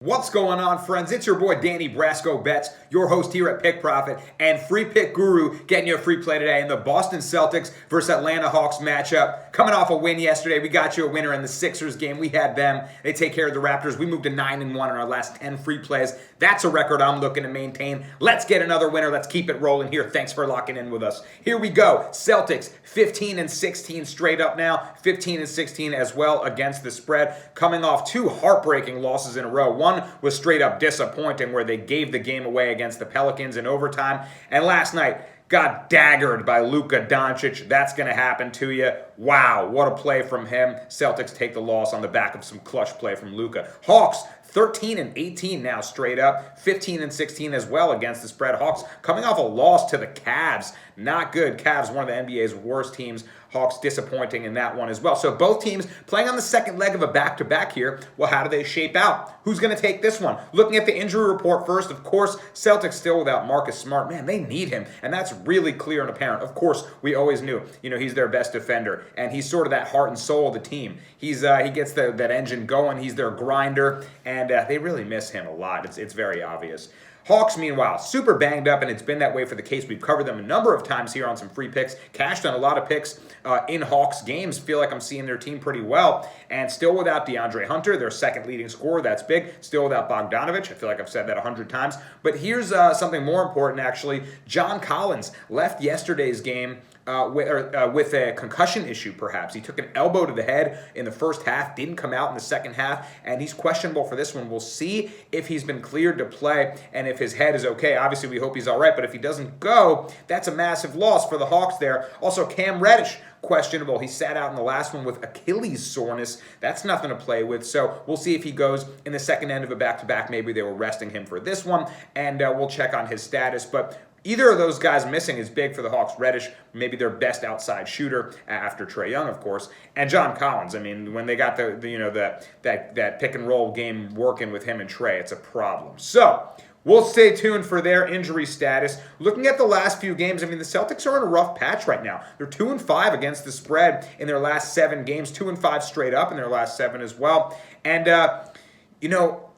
What's going on, friends? It's your boy Danny Brasco Bets, your host here at Pick Profit and Free Pick Guru, getting you a free play today in the Boston Celtics versus Atlanta Hawks matchup. Coming off a win yesterday, we got you a winner in the Sixers game. We had them. They take care of the Raptors. We moved to 9-1 in our last 10 free plays. That's a record I'm looking to maintain. Let's get another winner. Let's keep it rolling here. Thanks for locking in with us. Here we go. Celtics 15-16 straight up now. 15-16 as well against the spread. Coming off two heartbreaking losses in a row. One was straight up disappointing where they gave the game away against the Pelicans in overtime. And last night, got daggered by Luka Doncic. That's going to happen to you. Wow, what a play from him. Celtics take the loss on the back of some clutch play from Luka. Hawks 13-18 now straight up. 15-16 as well against the spread. Hawks coming off a loss to the Cavs. Not good. Cavs, one of the NBA's worst teams. Hawks disappointing in that one as well. So both teams playing on the second leg of a back-to-back here. Well, how do they shape out? Who's going to take this one? Looking at the injury report first, of course, Celtics still without Marcus Smart. Man, they need him, and that's really clear and apparent. Of course, we always knew, he's their best defender, and he's sort of that heart and soul of the team. He gets that engine going. He's their grinder, and they really miss him a lot. It's very obvious. Hawks, meanwhile, super banged up, and it's been that way for the case. We've covered them a number of times here on some free picks. Cashed on a lot of picks in Hawks games. Feel like I'm seeing their team pretty well. And still without DeAndre Hunter, their second leading scorer. That's big. Still without Bogdanovich. I feel like I've said that 100 times. But here's something more important, actually. John Collins left yesterday's game with a concussion issue, perhaps. He took an elbow to the head in the first half, didn't come out in the second half, and he's questionable for this one. We'll see if he's been cleared to play and if his head is okay. Obviously, we hope he's all right, but if he doesn't go, that's a massive loss for the Hawks there. Also, Cam Reddish, questionable. He sat out in the last one with Achilles soreness. That's nothing to play with. So we'll see if he goes in the second end of a back-to-back. Maybe they were resting him for this one, and we'll check on his status. But either of those guys missing is big for the Hawks. Reddish, maybe their best outside shooter after Trae Young, of course, and John Collins. I mean, when they got that pick and roll game working with him and Trae, it's a problem. So we'll stay tuned for their injury status. Looking at the last few games, I mean, the Celtics are in a rough patch right now. They're 2-5 against the spread in their last 7 games, 2-5 straight up in their last 7 as well. And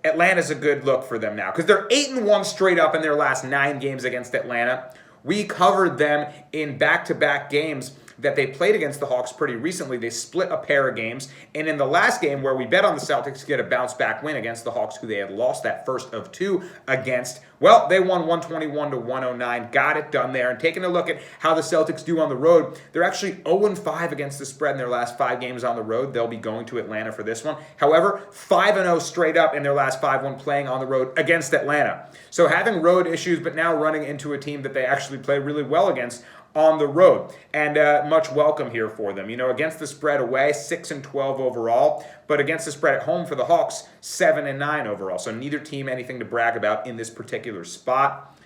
Atlanta's a good look for them now because they're 8-1 straight up in their last 9 games against Atlanta. We covered them in back-to-back games that they played against the Hawks pretty recently. They split a pair of games. And in the last game where we bet on the Celtics to get a bounce-back win against the Hawks, who they had lost that first of 2 against, well, they won 121-109, got it done there. And taking a look at how the Celtics do on the road, they're actually 0-5 against the spread in their last 5 games on the road. They'll be going to Atlanta for this one. However, 5-0 straight up in their last 5 when playing on the road against Atlanta. So having road issues, but now running into a team that they actually play really well against on the road, and much welcome here for them. Against the spread away, 6-12 overall, but against the spread at home for the Hawks, 7-9 overall. So neither team anything to brag about in this particular spot.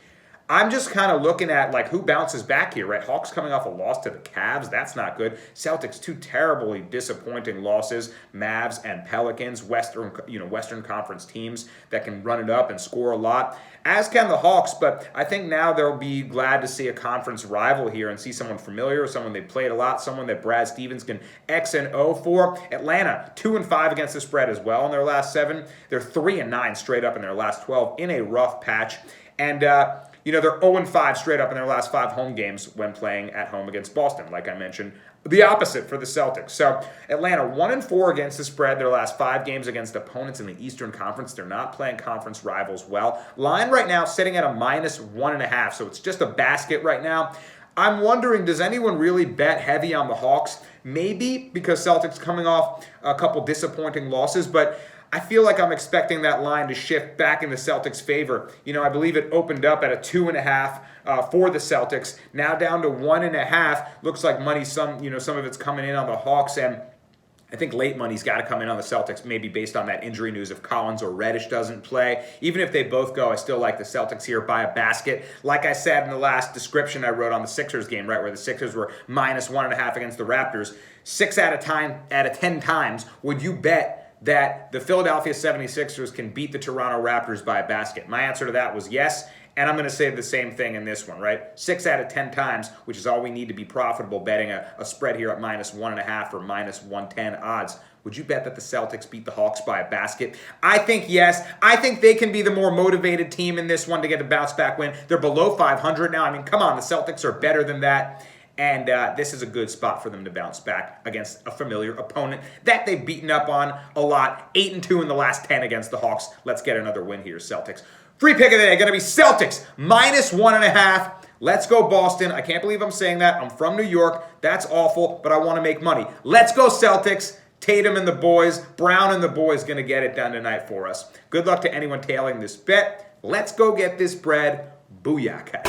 I'm just kind of looking at who bounces back here, right? Hawks coming off a loss to the Cavs. That's not good. Celtics, 2 terribly disappointing losses. Mavs and Pelicans, Western Conference teams that can run it up and score a lot, as can the Hawks. But I think now they'll be glad to see a conference rival here and see someone familiar, someone they played a lot, someone that Brad Stevens can X and O for. Atlanta, 2-5 against the spread as well in their last 7. They're 3-9 straight up in their last 12 in a rough patch. And they're 0-5 straight up in their last 5 home games when playing at home against Boston, like I mentioned. The opposite for the Celtics. So Atlanta 1-4 against the spread their last 5 games against opponents in the Eastern Conference. They're not playing conference rivals well. Line right now sitting at a -1.5, so it's just a basket right now. I'm wondering, does anyone really bet heavy on the Hawks? Maybe because Celtics coming off a couple disappointing losses, but I feel like I'm expecting that line to shift back in the Celtics' favor. I believe it opened up at a 2.5 for the Celtics. Now down to 1.5. Looks like money, some of it's coming in on the Hawks, and I think late money's got to come in on the Celtics, maybe based on that injury news if Collins or Reddish doesn't play. Even if they both go, I still like the Celtics here by a basket. Like I said in the last description I wrote on the Sixers game, right, where the Sixers were -1.5 against the Raptors, 6 out of 10 times would you bet that the Philadelphia 76ers can beat the Toronto Raptors by a basket? My answer to that was yes, and I'm going to say the same thing in this one, right? 6 out of 10 times, which is all we need to be profitable betting a spread here at -1.5 or -110 odds. Would you bet that the Celtics beat the Hawks by a basket? I think yes. I think they can be the more motivated team in this one to get a bounce-back win. They're below 500 now. I mean, come on, the Celtics are better than that. And this is a good spot for them to bounce back against a familiar opponent that they've beaten up on a lot. 8-2 in the last 10 against the Hawks. Let's get another win here, Celtics. Free pick of the day, going to be Celtics, -1.5. Let's go Boston. I can't believe I'm saying that. I'm from New York. That's awful, but I want to make money. Let's go Celtics. Tatum and the boys, Brown and the boys going to get it done tonight for us. Good luck to anyone tailing this bet. Let's go get this bread. Booyah, Cat.